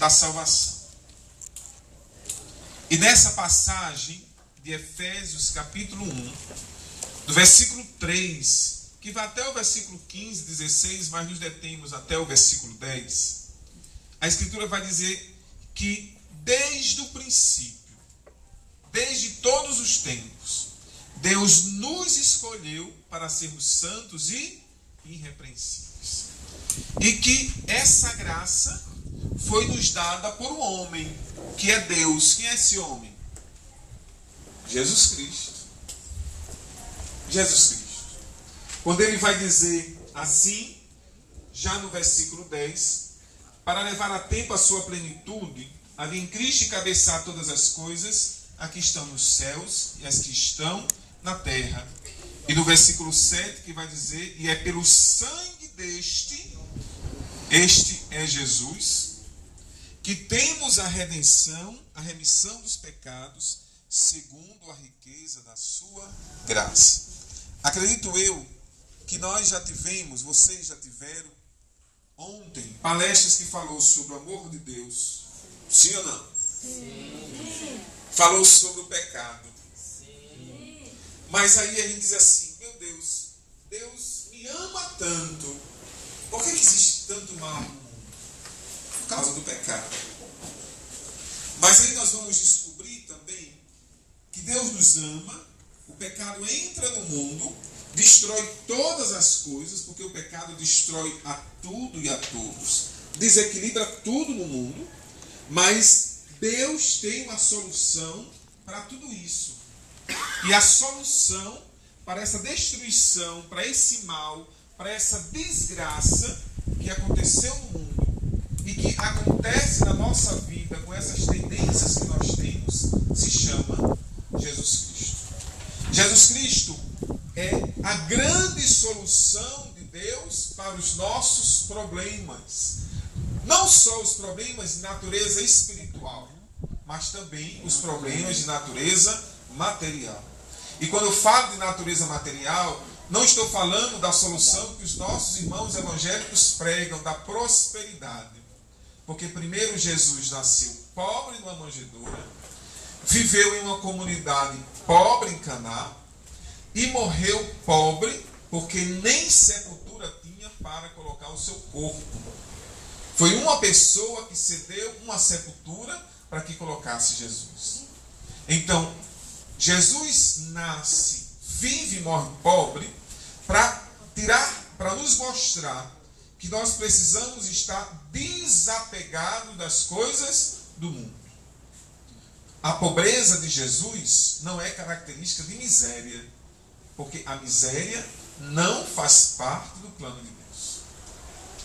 da salvação. E nessa passagem de Efésios capítulo 1, do versículo 3, que vai até o versículo 15, 16, mas nos detemos até o versículo 10, a Escritura vai dizer que desde o princípio, desde todos os tempos, Deus nos escolheu para sermos santos e irrepreensíveis. E que essa graça foi nos dada por um homem, que é Deus. Quem é esse homem? Jesus Cristo. Jesus Cristo. Quando ele vai dizer assim, já no versículo 10, para levar a tempo a sua plenitude, havia em Cristo encabeçar todas as coisas, as que estão nos céus e as que estão na terra. E no versículo 7 que vai dizer, e é pelo sangue deste, este é Jesus, que temos a redenção, a remissão dos pecados, segundo a riqueza da sua graça. Acredito eu que nós já tivemos, vocês já tiveram, ontem, palestras que falou sobre o amor de Deus. Sim ou não? Sim. Falou sobre o pecado. Sim. Mas aí a gente diz assim, meu Deus, Deus me ama tanto. Por que existe tanto mal no mundo? Por causa do pecado. Mas aí nós vamos descobrir também que Deus nos ama, o pecado entra no mundo, destrói todas as coisas, porque o pecado destrói a tudo e a todos, desequilibra tudo no mundo, mas Deus tem uma solução para tudo isso. E a solução para essa destruição, para esse mal, para essa desgraça que aconteceu no mundo e que acontece na nossa vida com essas tendências que nós temos, se chama Jesus Cristo. Jesus Cristo é a grande solução de Deus para os nossos problemas. Não só os problemas de natureza espiritual, mas também os problemas de natureza material. E quando eu falo de natureza material, não estou falando da solução que os nossos irmãos evangélicos pregam, da prosperidade. Porque primeiro Jesus nasceu pobre numa manjedoura, viveu em uma comunidade pobre em Caná, e morreu pobre, porque nem sepultura tinha para colocar o seu corpo. Foi uma pessoa que cedeu uma sepultura para que colocasse Jesus. Então, Jesus nasce, vive e morre pobre, para nos mostrar que nós precisamos estar desapegados das coisas do mundo. A pobreza de Jesus não é característica de miséria, porque a miséria não faz parte do plano de Deus.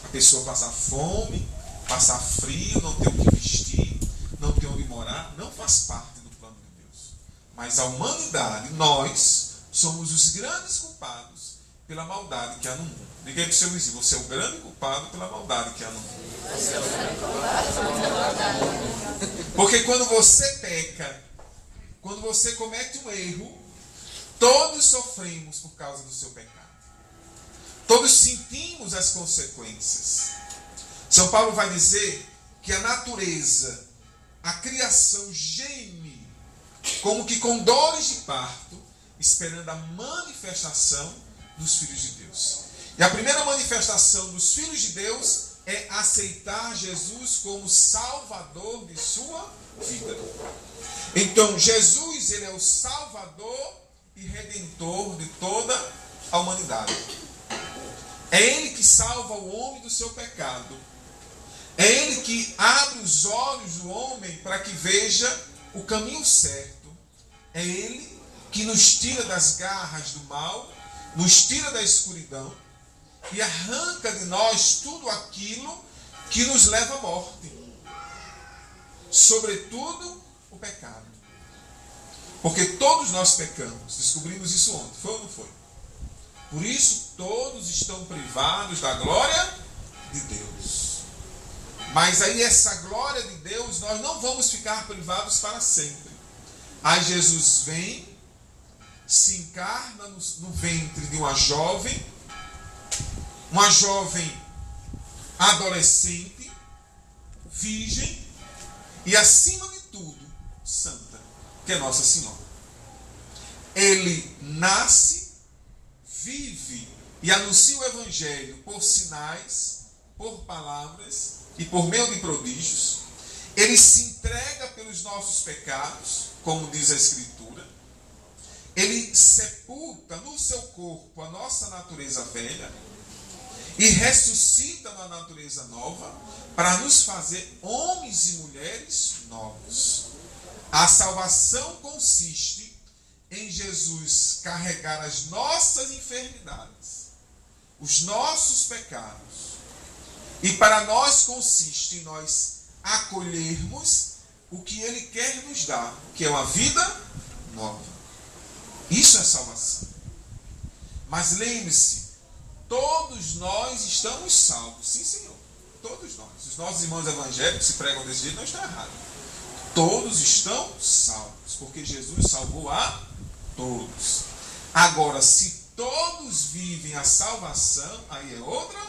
A pessoa passar fome, passar frio, não ter o que vestir, não ter onde morar, não faz parte do plano de Deus. Mas a humanidade, nós, somos os grandes culpados pela maldade que há no mundo. Diga aí para o seu vizinho, você é o grande culpado pela maldade que há no mundo. Porque quando você peca, quando você comete um erro, todos sofremos por causa do seu pecado. Todos sentimos as consequências. São Paulo vai dizer que a natureza, a criação geme, como que com dores de parto, esperando a manifestação dos filhos de Deus. E a primeira manifestação dos filhos de Deus é aceitar Jesus como Salvador de sua vida. Então, Jesus, ele é o Salvador e Redentor de toda a humanidade. É Ele que salva o homem do seu pecado. É Ele que abre os olhos do homem para que veja o caminho certo. É Ele que nos tira das garras do mal, nos tira da escuridão e arranca de nós tudo aquilo que nos leva à morte. Sobretudo o pecado. Porque todos nós pecamos. Descobrimos isso ontem. Foi ou não foi? Por isso, todos estão privados da glória de Deus. Mas aí essa glória de Deus, nós não vamos ficar privados para sempre. Aí Jesus vem, se encarna no ventre de uma jovem adolescente, virgem, e, acima de tudo, santa, que é Nossa Senhora. Ele nasce, vive e anuncia o Evangelho por sinais, por palavras e por meio de prodígios. Ele se entrega pelos nossos pecados, como diz a Escritura. Ele sepulta no seu corpo a nossa natureza velha e ressuscita na natureza nova para nos fazer homens e mulheres novos. A salvação consiste em Jesus carregar as nossas enfermidades, os nossos pecados. E para nós consiste em nós acolhermos o que Ele quer nos dar, que é uma vida nova. Isso é salvação. Mas lembre-se, todos nós estamos salvos. Sim, Senhor. Todos nós. Os nossos irmãos evangélicos, se pregam desse jeito, não estão errados. Todos estão salvos, porque Jesus salvou a todos. Agora, se todos vivem a salvação, aí é outra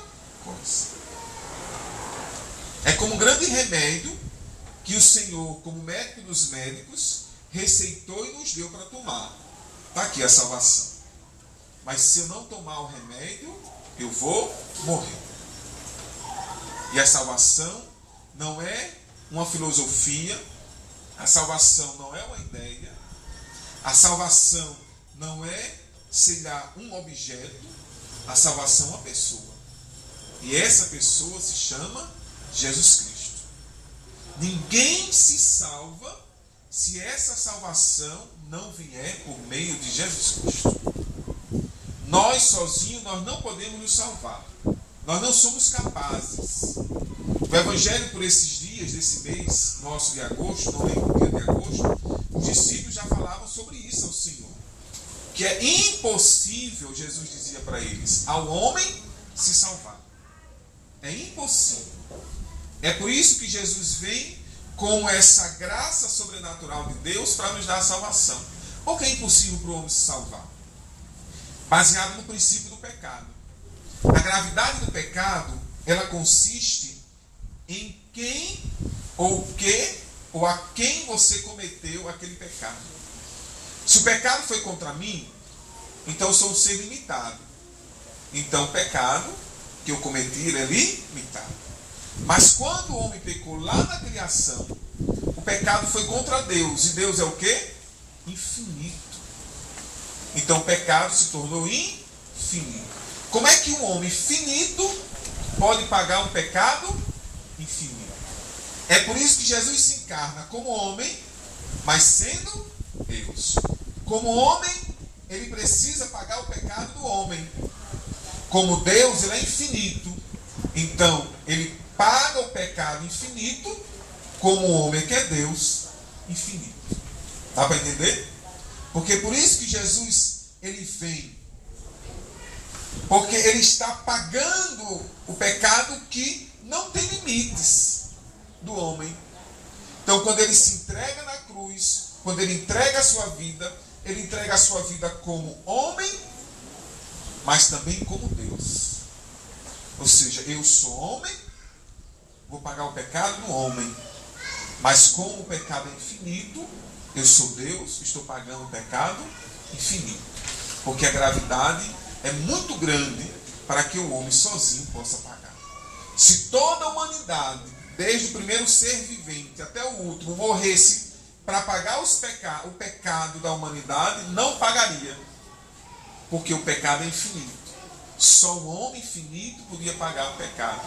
coisa. É como um grande remédio que o Senhor, como médico dos médicos, receitou e nos deu para tomar. Está aqui a salvação. Mas se eu não tomar o remédio, eu vou morrer. E a salvação não é uma filosofia, a salvação não é uma ideia, a salvação não é, sei lá, um objeto, a salvação é uma pessoa. E essa pessoa se chama Jesus Cristo. Ninguém se salva se essa salvação não vier por meio de Jesus Cristo. Nós sozinhos, nós não podemos nos salvar. Nós não somos capazes. O Evangelho por esses dias, desse mês nosso de agosto, não lembro o dia de agosto, os discípulos já falavam sobre isso ao Senhor. Que é impossível, Jesus dizia para eles, ao homem se salvar. É impossível. É por isso que Jesus vem com essa graça sobrenatural de Deus para nos dar a salvação. Por que é impossível para o homem se salvar? Baseado no princípio do pecado. A gravidade do pecado, ela consiste em quem ou o que ou a quem você cometeu aquele pecado. Se o pecado foi contra mim, então eu sou um ser limitado. Então o pecado que eu cometi ele é limitado. Mas quando o homem pecou lá na criação, o pecado foi contra Deus. E Deus é o quê? Infinito. Então o pecado se tornou infinito. Como é que um homem finito pode pagar um pecado infinito? É por isso que Jesus se encarna como homem, mas sendo Deus. Como homem, ele precisa pagar o pecado do homem. Como Deus, ele é infinito. Então, ele paga o pecado infinito, como o homem que é Deus, infinito. Dá para entender? Porque por isso que Jesus, ele vem. Porque ele está pagando o pecado que não tem limites do homem. Então, quando ele se entrega na cruz, quando ele entrega a sua vida, ele entrega a sua vida como homem, mas também como Deus. Ou seja, eu sou homem, vou pagar o pecado do homem. Mas como o pecado é infinito, eu sou Deus, estou pagando o pecado infinito. Porque a gravidade é muito grande para que o homem sozinho possa pagar. Se toda a humanidade, desde o primeiro ser vivente até o último, morresse para pagar o pecado da humanidade, não pagaria. Porque o pecado é infinito. Só o homem infinito podia pagar o pecado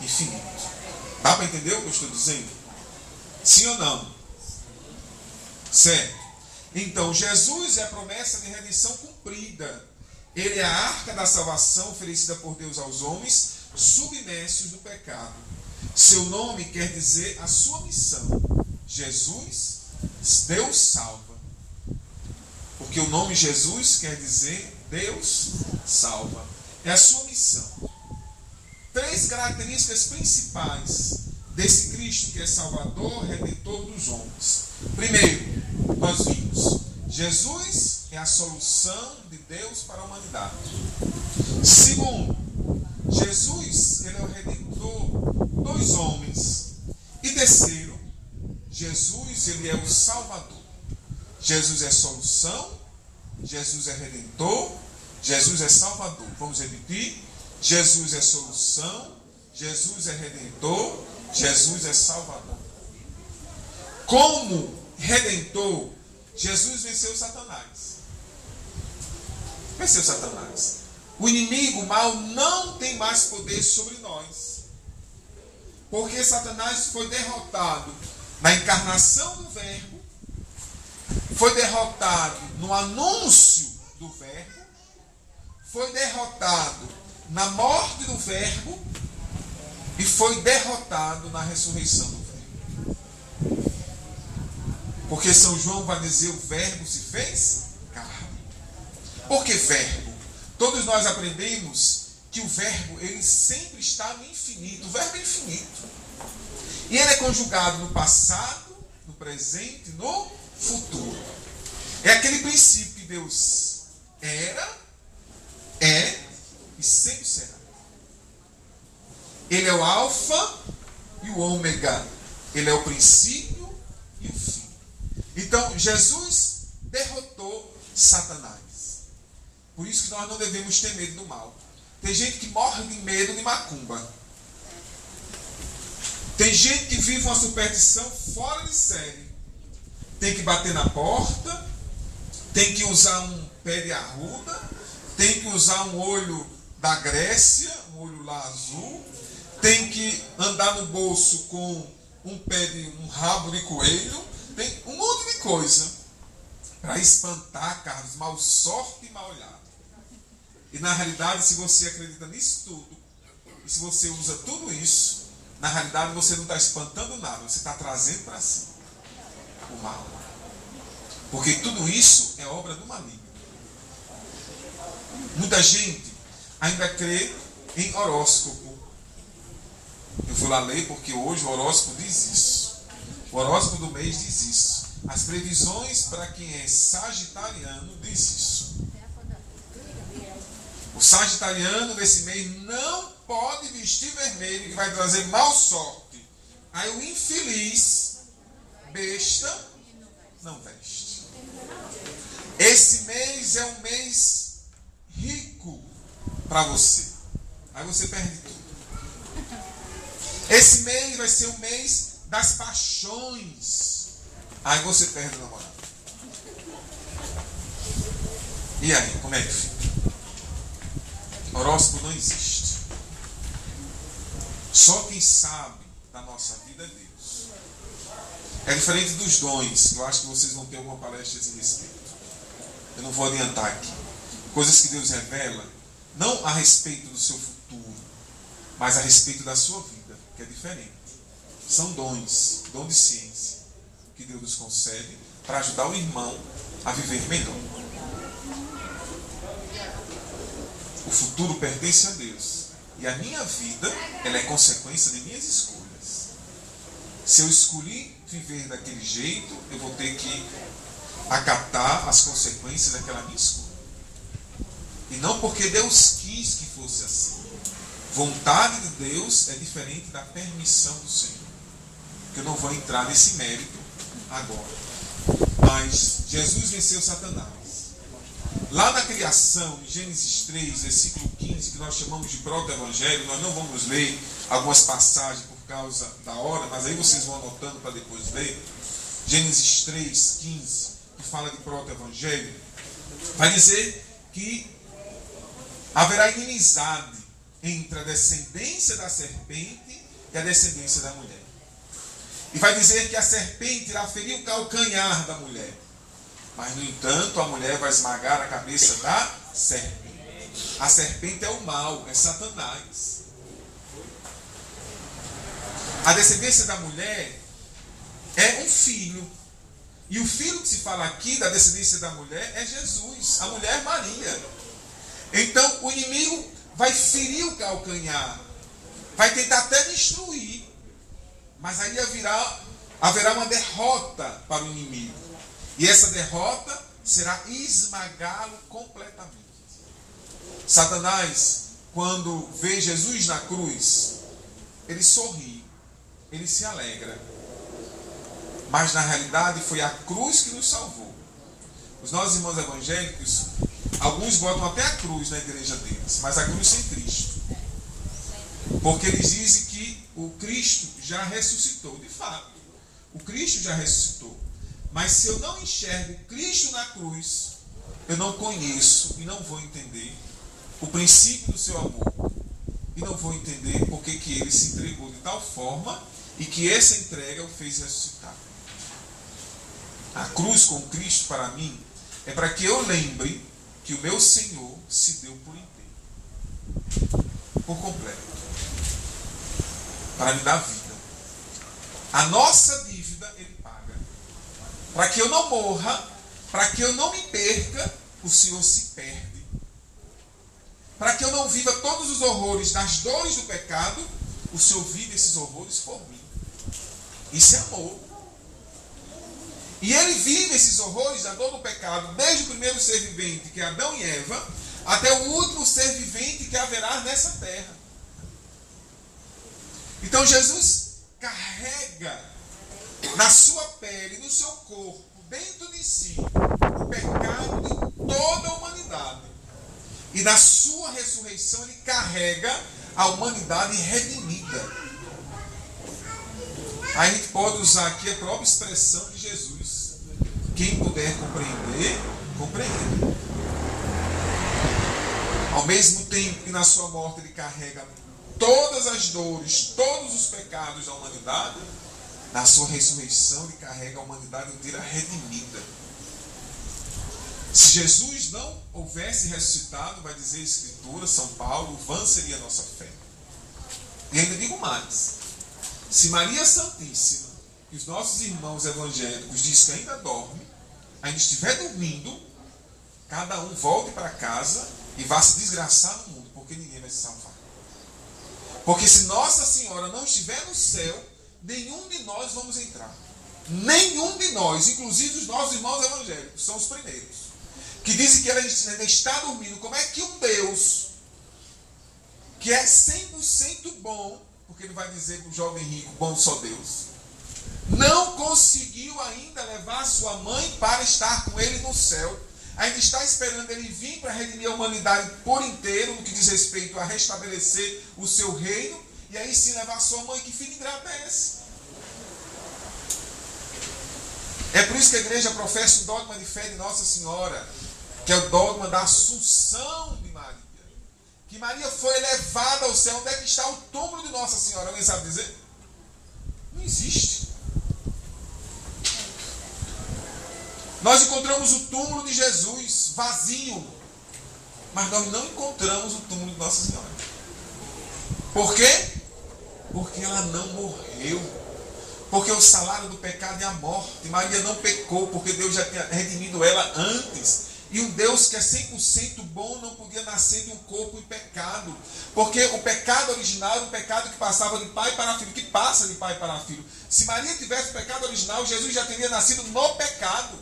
infinito. Dá para entender o que eu estou dizendo? Sim ou não? Certo. Então, Jesus é a promessa de redenção cumprida. Ele é a arca da salvação oferecida por Deus aos homens, submersos do pecado. Seu nome quer dizer a sua missão. Jesus, Deus salva. Porque o nome Jesus quer dizer Deus salva. É a sua missão. 3 características principais desse Cristo que é Salvador, Redentor dos homens. Primeiro, nós vimos, Jesus é a solução de Deus para a humanidade. Segundo, Jesus, ele é o Redentor dos homens. E terceiro, Jesus, ele é o Salvador. Jesus é solução, Jesus é redentor, Jesus é Salvador. Vamos repetir? Jesus é solução, Jesus é redentor, Jesus é Salvador. Como redentor, Jesus venceu Satanás. Venceu Satanás. O inimigo mal não tem mais poder sobre nós. Porque Satanás foi derrotado na encarnação do Verbo, foi derrotado no anúncio do Verbo, foi derrotado na morte do Verbo e foi derrotado na ressurreição do Verbo. Porque São João vai dizer: o Verbo se fez carne. Por que Verbo? Todos nós aprendemos que o Verbo, ele sempre está no infinito. O Verbo é infinito. E ele é conjugado no passado, no presente e no futuro. É aquele princípio que Deus era, é e sempre será. Ele é o alfa e o ômega. Ele é o princípio e o fim. Então, Jesus derrotou Satanás. Por isso que nós não devemos ter medo do mal. Tem gente que morre de medo de macumba. Tem gente que vive uma superstição fora de série. Tem que bater na porta, tem que usar um pé de arruda, tem que usar um olho da Grécia, um olho lá azul, tem que andar no bolso com um rabo de coelho, tem um monte de coisa para espantar, Carlos, mal sorte e mal olhado. E na realidade, se você acredita nisso tudo, e se você usa tudo isso, na realidade você não está espantando nada, você está trazendo para si o mal. Porque tudo isso é obra do maligno. Muita gente ainda crê em horóscopo. Eu vou lá ler porque hoje o horóscopo diz isso. O horóscopo do mês diz isso. As previsões para quem é sagitariano diz isso. O sagitariano nesse mês não pode vestir vermelho, que vai trazer mal sorte. Aí o infeliz, besta, não veste. Esse mês é um mês rico para você. Aí você perde tudo. Esse mês vai ser o mês das paixões. Aí você perde o namorado. E aí, como é que fica? Horóscopo não existe. Só quem sabe da nossa vida é Deus. É diferente dos dons. Eu acho que vocês vão ter alguma palestra a esse respeito. Eu não vou adiantar aqui. Coisas que Deus revela, não a respeito do seu futuro, mas a respeito da sua vida, que é diferente. São dons, dom de ciência, que Deus nos concede para ajudar o irmão a viver melhor. O futuro pertence a Deus. E a minha vida, ela é consequência de minhas escolhas. Se eu escolhi viver daquele jeito, eu vou ter que acatar as consequências daquela minha escolha. E não porque Deus quis que fosse assim. Vontade de Deus é diferente da permissão do Senhor. Que eu não vou entrar nesse mérito agora. Mas Jesus venceu Satanás. Lá na criação, em Gênesis 3, versículo 15, que nós chamamos de proto-evangelho, nós não vamos ler algumas passagens por causa da hora, mas aí vocês vão anotando para depois ler. Gênesis 3, 15, que fala de proto-evangelho, vai dizer que haverá inimizade entre a descendência da serpente e a descendência da mulher. E vai dizer que a serpente irá ferir o calcanhar da mulher. Mas, no entanto, a mulher vai esmagar a cabeça da serpente. A serpente é o mal, é Satanás. A descendência da mulher é um filho. E o filho que se fala aqui da descendência da mulher é Jesus, a mulher Maria. Então, o inimigo vai ferir o calcanhar, vai tentar até destruir. Mas aí haverá uma derrota para o inimigo. E essa derrota será esmagá-lo completamente. Satanás, quando vê Jesus na cruz, ele sorri, ele se alegra. Mas na realidade foi a cruz que nos salvou. Os nossos irmãos evangélicos, alguns botam até a cruz na igreja deles, mas a cruz sem Cristo. Porque eles dizem que o Cristo já ressuscitou. De fato, o Cristo já ressuscitou. Mas se eu não enxergo Cristo na cruz, eu não conheço e não vou entender o princípio do seu amor. E não vou entender por que ele se entregou de tal forma e que essa entrega o fez ressuscitar. A cruz com Cristo, para mim, é para que eu lembre que o meu Senhor se deu por inteiro, por completo, para me dar vida. A nossa dívida Ele paga. Para que eu não morra, para que eu não me perca, o Senhor se perde. Para que eu não viva todos os horrores das dores do pecado, o Senhor vive esses horrores por mim. Isso é amor. E Ele vive esses horrores da dor do pecado, desde o primeiro ser vivente, que é Adão e Eva, até o último ser vivente que haverá nessa terra. Então Jesus carrega na sua pele, no seu corpo, dentro de si, o pecado de toda a humanidade. E na sua ressurreição Ele carrega a humanidade redimida. Aí a gente pode usar aqui a própria expressão de Jesus. Quem puder compreender, compreenda. Ao mesmo tempo que na sua morte Ele carrega todas as dores, todos os pecados da humanidade, na sua ressurreição Ele carrega a humanidade inteira redimida. Se Jesus não houvesse ressuscitado, vai dizer a Escritura, São Paulo, vã seria a nossa fé. E ainda digo mais. Se Maria Santíssima, que os nossos irmãos evangélicos dizem que ainda dorme, ainda estiver dormindo, cada um volte para casa e vá se desgraçar no mundo, porque ninguém vai se salvar. Porque se Nossa Senhora não estiver no céu, nenhum de nós vamos entrar. Nenhum de nós, inclusive os nossos irmãos evangélicos, são os primeiros, que dizem que ela ainda está dormindo. Como é que um Deus, que é 100% bom, porque Ele vai dizer para o jovem rico, bom só Deus, não conseguiu ainda levar sua mãe para estar com Ele no céu, ainda está esperando Ele vir para redimir a humanidade por inteiro, no que diz respeito a restabelecer o seu reino, e aí sim levar sua mãe? Que filho ingrato é esse? É por isso que a igreja professa o dogma de fé de Nossa Senhora, que é o dogma da Assunção de Maria. Que Maria foi elevada ao céu. Onde é que está o túmulo de Nossa Senhora? Alguém sabe dizer? Não existe. Nós encontramos o túmulo de Jesus vazio, mas nós não encontramos o túmulo de Nossa Senhora. Por quê? Porque ela não morreu. Porque o salário do pecado é a morte. Maria não pecou, porque Deus já tinha redimido ela antes. E um Deus que é 100% bom não podia nascer de um corpo em pecado. Porque o pecado original era um pecado que passava de pai para filho, que passa de pai para filho. Se Maria tivesse o pecado original, Jesus já teria nascido no pecado.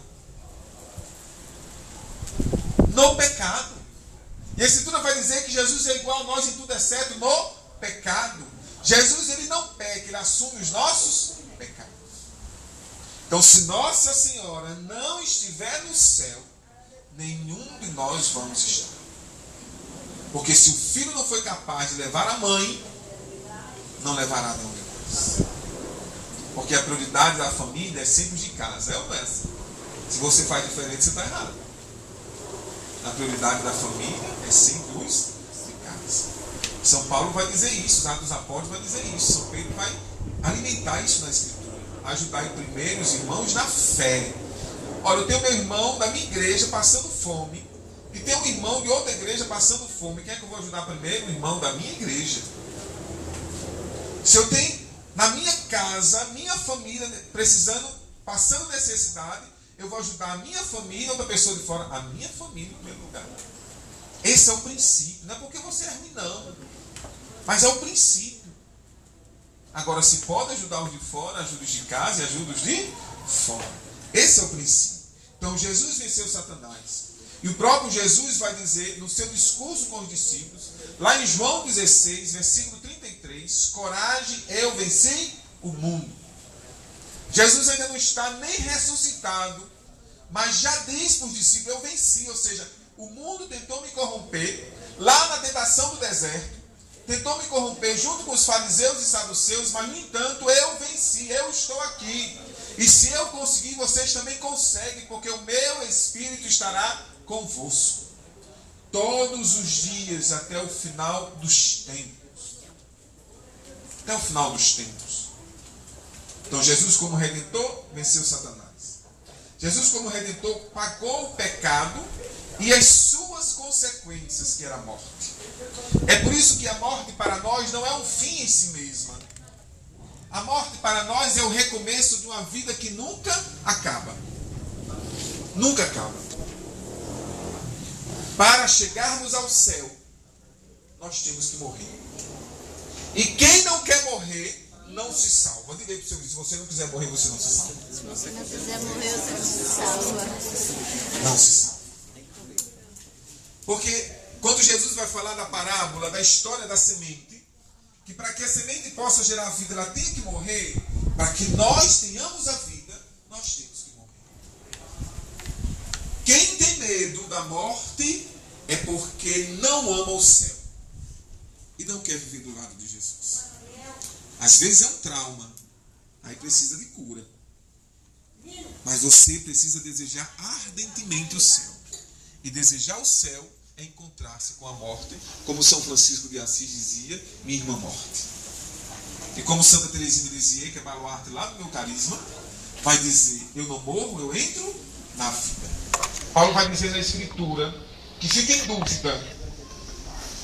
No pecado. E a Escritura vai dizer que Jesus é igual a nós em tudo exceto no pecado. Jesus, Ele não peca, Ele assume os nossos pecados. Então, se Nossa Senhora não estiver no céu, nenhum de nós vamos estar. Porque se o filho não foi capaz de levar a mãe, não levará nenhum de nós. Porque a prioridade da família é sempre de casa. É ou não é assim? Se você faz diferente, você está errado. A prioridade da família é sempre os de casa. São Paulo vai dizer isso, os Atos dos Apóstolos vai dizer isso. São Pedro vai alimentar isso na Escritura. Ajudar primeiro os irmãos na fé. Olha, eu tenho meu irmão da minha igreja passando fome, e tem um irmão de outra igreja passando fome. Quem é que eu vou ajudar primeiro? O irmão da minha igreja. Se eu tenho na minha casa, minha família precisando, passando necessidade, eu vou ajudar a minha família, outra pessoa de fora, a minha família em primeiro lugar. Esse é o princípio. Não é porque você é ruim, não. Mas é o princípio. Agora, se pode ajudar os de fora, ajuda os de casa e ajuda os de fora. Esse é o princípio. Então, Jesus venceu Satanás. E o próprio Jesus vai dizer, no seu discurso com os discípulos, lá em João 16, versículo 33, coragem, eu venci o mundo. Jesus ainda não está nem ressuscitado, mas já diz para os discípulos: eu venci. Ou seja, o mundo tentou me corromper lá na tentação do deserto, tentou me corromper junto com os fariseus e saduceus, mas no entanto eu venci, eu estou aqui. E se eu conseguir, vocês também conseguem, porque o meu Espírito estará convosco todos os dias até o final dos tempos. Até o final dos tempos. Então Jesus, como Redentor, venceu Satanás. Jesus, como Redentor, pagou o pecado e as suas consequências, que era a morte. É por isso que a morte para nós não é um fim em si mesma. A morte para nós é o recomeço de uma vida que nunca acaba. Nunca acaba. Para chegarmos ao céu, nós temos que morrer. E quem não quer morrer, não se salva. Diga aí para o seu vizinho: se você não quiser morrer, você não se salva. Se você não quiser morrer, você não se salva. Não se salva. Porque quando Jesus vai falar da parábola, da história da semente, que para que a semente possa gerar a vida, ela tem que morrer. Para que nós tenhamos a vida, nós temos que morrer. Quem tem medo da morte é porque não ama o céu e não quer viver do lado de Jesus. Às vezes é um trauma, aí precisa de cura. Mas você precisa desejar ardentemente o céu. E desejar o céu é encontrar-se com a morte, como São Francisco de Assis dizia: minha irmã morte. E como Santa Teresinha dizia, que é baluarte lá no meu carisma, vai dizer: eu não morro, eu entro na vida. Paulo vai dizer na Escritura que fica em dúvida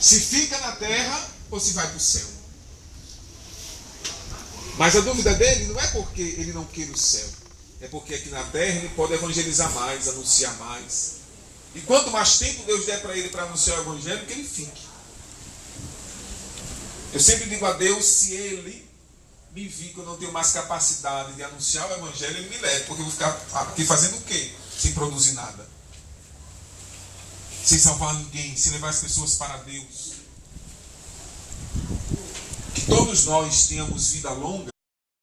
se fica na terra ou se vai para o céu. Mas a dúvida dele não é porque ele não quer o céu, é porque aqui na terra ele pode evangelizar mais, anunciar mais. E quanto mais tempo Deus der para ele para anunciar o evangelho, que ele fique. Eu sempre digo a Deus: se ele me vir que eu não tenho mais capacidade de anunciar o evangelho, ele me leva, porque eu vou ficar aqui fazendo o quê? Sem produzir nada, sem salvar ninguém, sem levar as pessoas para Deus. Que todos nós tenhamos vida longa.